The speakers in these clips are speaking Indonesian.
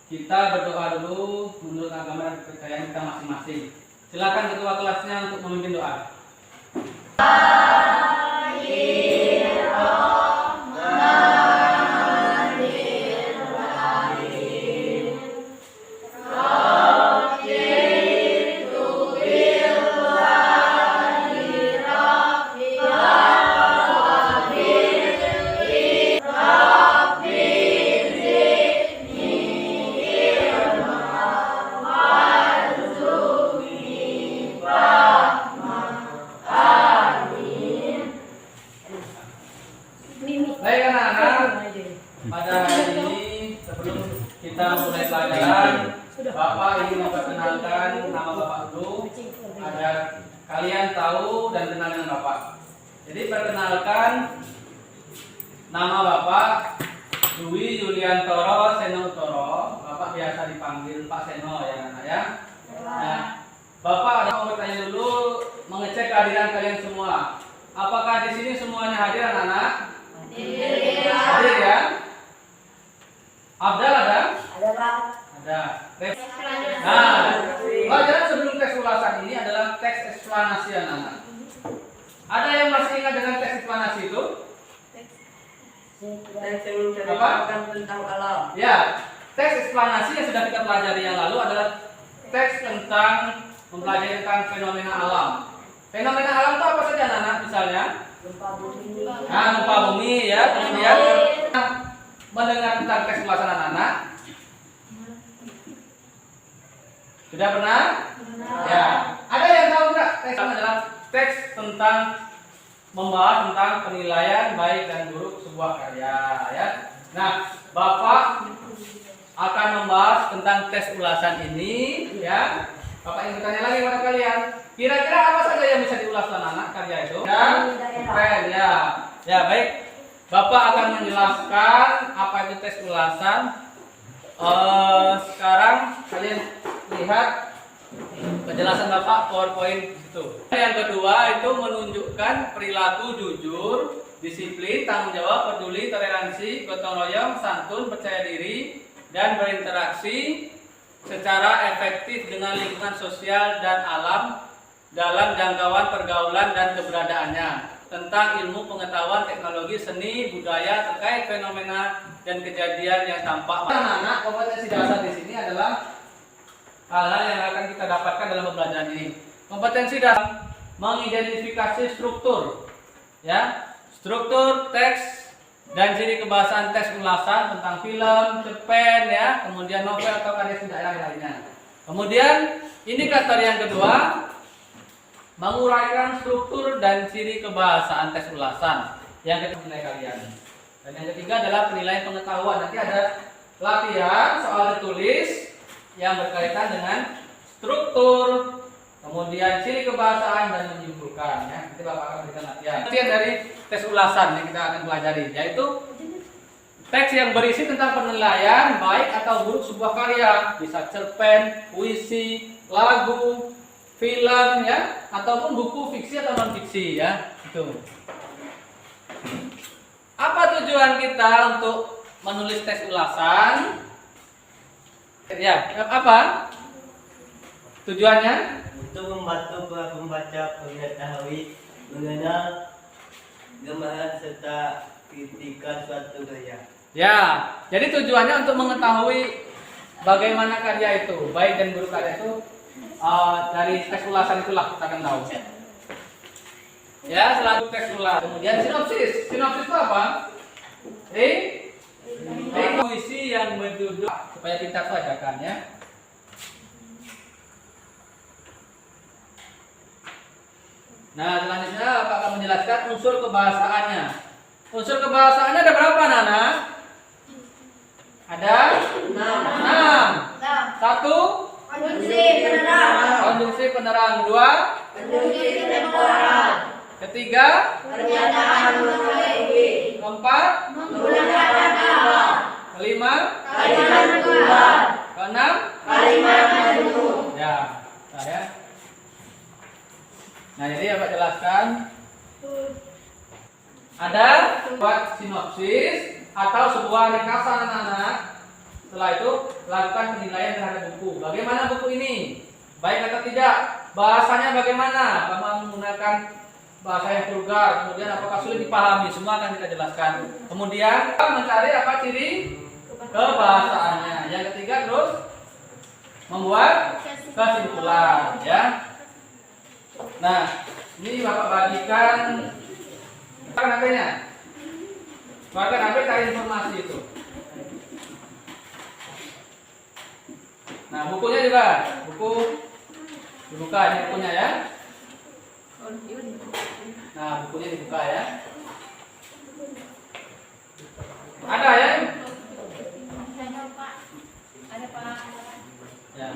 kita berdoa dulu menurut agama dan kepercayaan kita masing-masing. Silakan ketua kelasnya untuk memimpin doa. Baik anak-anak, pada hari ini sebelum kita mulai pelajaran, Bapak ingin memperkenalkan nama Bapak dulu agar kalian tahu dan kenal dengan Bapak. Jadi perkenalkan, nama Bapak Dwi Yuliantoro Seno Utoro. Bapak biasa dipanggil Pak Seno ya anak ya. Nah, Bapak mau bertanya dulu, mengecek kehadiran kalian semua. Apakah di sini semuanya hadir anak-anak? Hadir ya? Abdal ada? Ada Pak. Ada. Nah, pelajaran sebelum teks ulasan ini adalah teks eksplanasi anak-anak. Ada yang masih ingat dengan teks eksplanasi itu? Teks yang menceritakan tentang alam. Ya, teks eksplanasi yang sudah kita pelajari yang lalu adalah teks tentang mempelajari tentang fenomena alam. Fenomena alam itu apa saja anak-anak? Misalnya Gempa bumi. nah, gempa bumi ya, kemudian mendengar tentang teks ulasan anak-anak. Sudah pernah? Ya. Ada yang tahu enggak? Teks adalah teks tentang membahas tentang penilaian baik dan buruk sebuah karya ya. Nah, Bapak akan membahas tentang tes ulasan ini ya. Bapak ingin bertanya lagi kepada kalian. Kira-kira apa saja yang bisa diulas anak-anak karya itu? Keren ya. Ya, baik. Bapak akan menjelaskan apa itu tes ulasan. Sekarang kalian lihat penjelasan Bapak PowerPoint itu. Yang kedua itu menunjukkan perilaku jujur, disiplin, tanggung jawab, peduli, toleransi, gotong royong, santun, percaya diri, dan berinteraksi secara efektif dengan lingkungan sosial dan alam dalam jangkauan pergaulan dan keberadaannya, tentang ilmu pengetahuan, teknologi, seni, budaya terkait fenomena dan kejadian yang tampak. Anak-anak, kompetensi dasar di sini adalah hal-hal yang akan kita dapatkan dalam pembelajaran ini. Kompetensi dasar mengidentifikasi struktur, ya, struktur teks dan ciri kebahasaan teks ulasan tentang film, cerpen, ya, kemudian novel atau karya seni daerah lainnya. Kemudian indikator yang kedua, menguraikan struktur dan ciri kebahasaan teks ulasan yang kita nilai kalian. Dan yang ketiga adalah penilaian pengetahuan. Nanti ada latihan soal tertulis yang berkaitan dengan struktur, kemudian ciri kebahasaan dan menyimpulkan. Ya, nanti Bapak akan berikan latihan. Latihan dari tes ulasan yang kita akan pelajari, yaitu teks yang berisi tentang penilaian baik atau buruk sebuah karya, bisa cerpen, puisi, lagu, film, ya, ataupun buku fiksi atau non fiksi, ya. Itu. Apa tujuan kita untuk menulis teks ulasan? Ya, apa? Tujuannya? Untuk membantu para pembaca mengetahui, mengenal, gambaran serta kritikan suatu karya. Ya, jadi tujuannya untuk mengetahui bagaimana karya itu, baik dan buruk karya itu. Dari teks ulasan itulah kita akan tahu. Ya, selalu teks ulasan. Kemudian sinopsis. Sinopsis itu apa? Puisi yang berjudul, supaya kita bacakan ya. Nah, selanjutnya Bapak akan menjelaskan unsur kebahasaannya. Unsur kebahasaannya ada berapa, Nana? Ada 6. 1 konjungsi penerang, 2 Konjungsi temporal. ketiga Pernyataan monologi. 4 Menggunakan kata. 5 Kalimat tunggal. 6 Kalimat penuh. ya. Nah, ya. Nah, jadi Bapak jelaskan. Ada buat sinopsis atau sebuah ringkasan anak-anak Setelah itu lakukan penilaian terhadap buku. Bagaimana buku ini? Baik atau tidak? Bahasanya bagaimana? Bapak menggunakan bahasa yang vulgar, kemudian apakah sulit dipahami? Semua akan kita jelaskan. Kemudian mencari apa ciri kebahasaannya. Yang ketiga terus membuat kesimpulan, ya. Nah, ini Bapak bagikan HP-nya. Bahkan HP cari informasi itu. Nah, bukunya juga, buku dibuka, ini bukunya ya. Nah, bukunya dibuka ya. Ada ya? Ada Pak. Ya.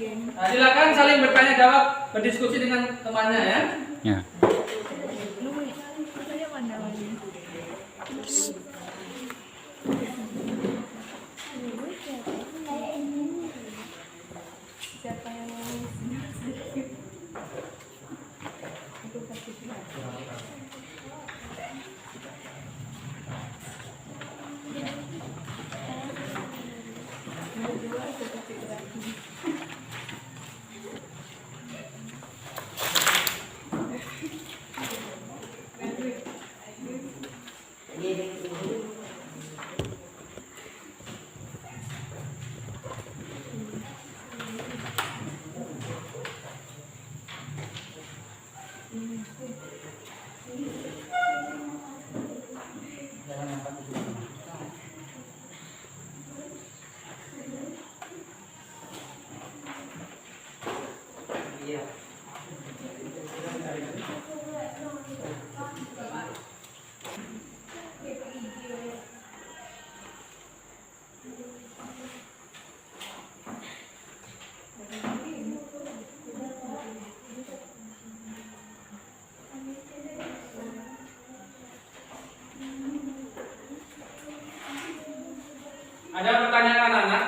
Nah, silakan saling bertanya jawab, berdiskusi dengan temannya ya. Ya. Siapa yang mau Iya. Ada pertanyaan anak-anak?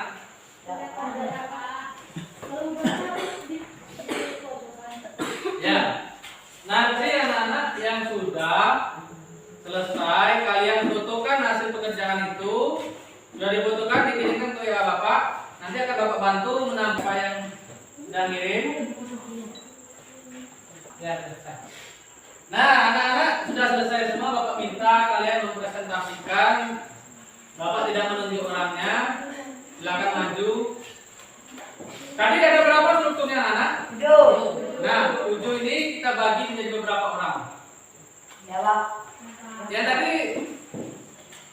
Ya. Nanti anak-anak yang sudah selesai kalian fotokan hasil pekerjaan itu. Sudah difotokan, dikirimkan ke WA Bapak. Nanti akan Bapak bantu menambah yang sudah ngirim. Ya, selesai. Nah, anak-anak sudah selesai semua. Bapak minta kalian mempresentasikan. Bapak tidak menunjuk orangnya. Silakan maju. Tadi ada berapa strukturnya anak? 7. Nah, 7 ini kita bagi menjadi beberapa orang. Jawab. Yang tadi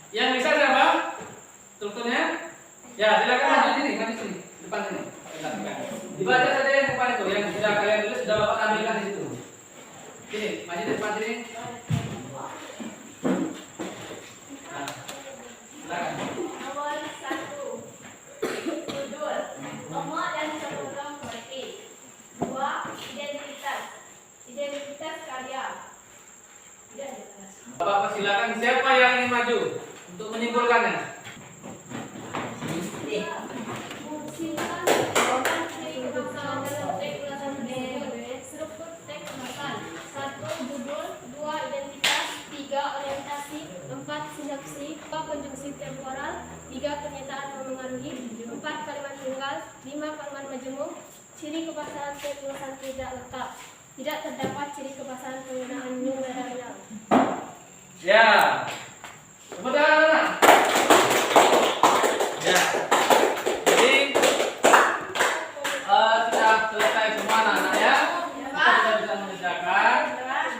yang bisa siapa? Strukturnya? Ya, silakan maju sini, depan sini. Dibaca saja yang depan itu, yang sudah kalian tulis sudah Bapak tampilkan di situ. Sini, maju di depan sini. Nah, silakan. Nomor 1. Judul. Nomor dan program politik. 2. Identitas. Identitas karya. Identitas. Bapak persilakan siapa yang ingin maju untuk menyimpulkannya. Fungsikan program studi kebangsaan dalam teks ulasan tersebut. Struktur teks ulasan. 1. Judul. 2. Identitas. 3. Orientasi. 4. Sinopsi. 4. Konjungsi temporal. 3. Pernyataan memengaruhi. 4. Kalimat tunggal. 5. Kalimat majemuk. Ciri kebangsaan teks ulasan tidak lengkap. Tidak terdapat ciri kebangsaan penggunaan numeral. Ya. Tepuk tangan anak. Ya. Jadi sudah selesai semua anak-anak ya. Kita sudah bisa mengerjakan.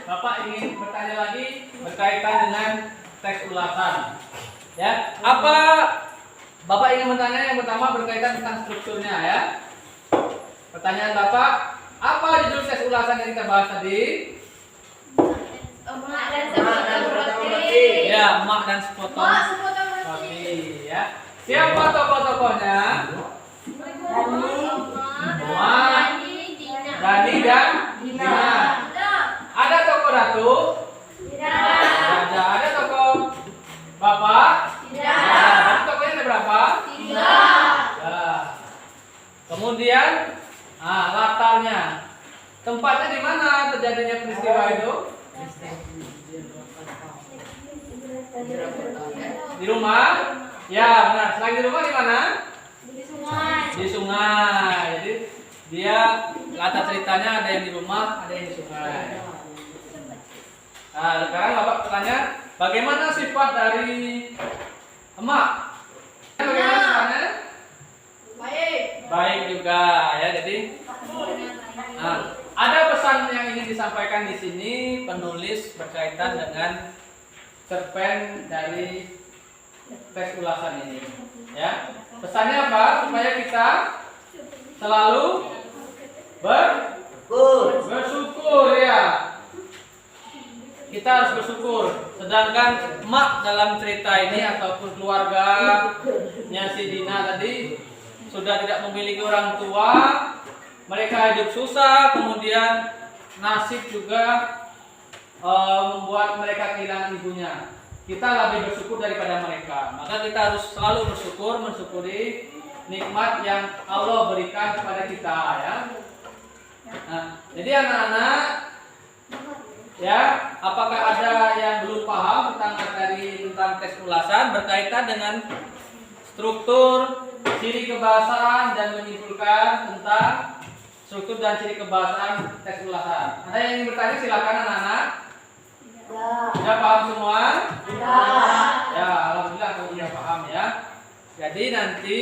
Bapak ingin bertanya lagi berkaitan dengan teks ulasan. Ya. Apa Bapak ingin bertanya yang pertama berkaitan tentang strukturnya ya. Pertanyaan Bapak, apa judul teks ulasan yang kita bahas tadi? Emak dan sepotong roti. Ya, emak dan sepotong Emak sepotong roti. roti ya. Siapa tokoh-tokohnya? Dani, Dina. Dani dan Dina. Ada tokoh Ratu? Tidak. Ada. Ada tokoh Bapak? Tidak. Berarti tokohnya ada berapa? Tidak. Ya. Kemudian, latarnya. Tempatnya di mana terjadinya peristiwa itu? Di rumah? Ya, benar. Selain di rumah di mana? Di sungai. Di sungai. Jadi dia latar ceritanya ada yang di rumah, ada yang di sungai. Nah, sekarang Bapak bertanya, bagaimana sifat dari emak? Bagaimana sifatnya? Baik. Baik juga ya. Jadi ada pesan yang ingin disampaikan di sini penulis berkaitan dengan cerpen dari teks ulasan ini. Ya, pesannya apa? Supaya kita selalu bersyukur ya. Kita harus bersyukur. Sedangkan emak dalam cerita ini ataupun keluarganya si Dina tadi sudah tidak memiliki orang tua, mereka hidup susah, kemudian nasib juga membuat mereka kehilangan ibunya. Kita lebih bersyukur daripada mereka. Maka kita harus selalu bersyukur, mensyukuri nikmat yang Allah berikan kepada kita ya. Nah, jadi anak-anak ya, apakah ada yang belum paham tentang materi tentang teks ulasan berkaitan dengan struktur, ciri kebahasaan dan menyimpulkan tentang struktur dan ciri kebahasaan teks ulasan? Ada yang ingin bertanya silakan anak-anak. Sudah paham semua? Ya, alhamdulillah kalau sudah paham ya. Jadi nanti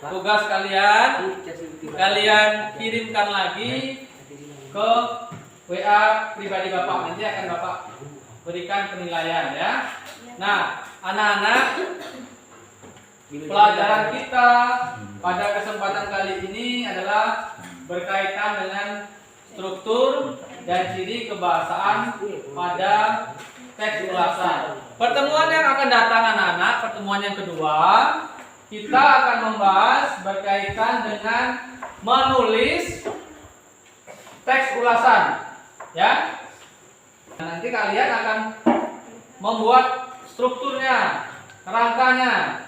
tugas kalian kirimkan lagi ke WA pribadi Bapak, nanti akan Bapak berikan penilaian ya. Nah, anak-anak, pelajaran kita pada kesempatan kali ini adalah berkaitan dengan struktur dan ciri kebahasaan pada teks ulasan. Pertemuan yang akan datang anak-anak, pertemuan yang kedua, kita akan membahas berkaitan dengan menulis teks ulasan. Ya, nanti kalian akan membuat strukturnya, kerangkanya,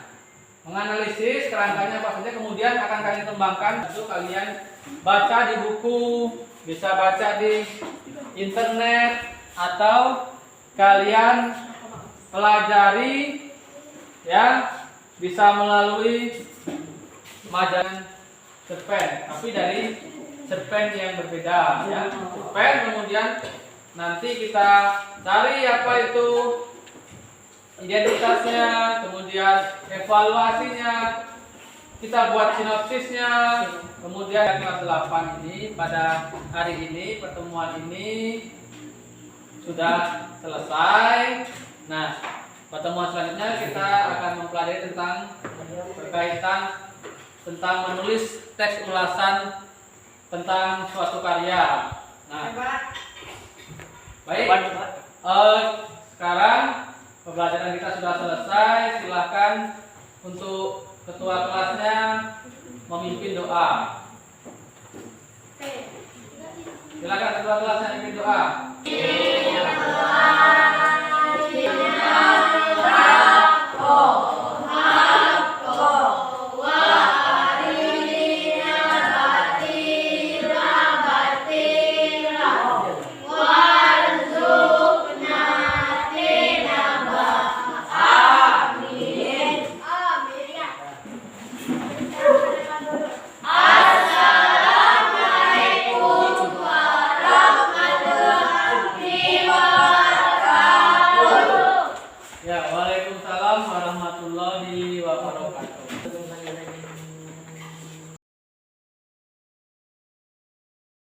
menganalisis kerangkanya apa saja, kemudian akan kalian kembangkan. Itu kalian baca di buku, bisa baca di internet, atau kalian pelajari ya, bisa melalui majalah cerpen, tapi dari cerpen yang berbeda ya. Cerpen kemudian nanti kita cari apa itu identitasnya, kemudian evaluasinya, kita buat sinopsisnya, kemudian kelas 8 ini pada hari ini pertemuan ini sudah selesai. Nah, pertemuan selanjutnya kita akan mempelajari tentang berkaitan tentang menulis teks ulasan tentang suatu karya. Nah, baik. Sekarang pembelajaran kita sudah selesai. Silakan untuk ketua kelasnya memimpin doa. Silakan ketua kelasnya memimpin doa. Ya, waalaikumsalam warahmatullahi wabarakatuh.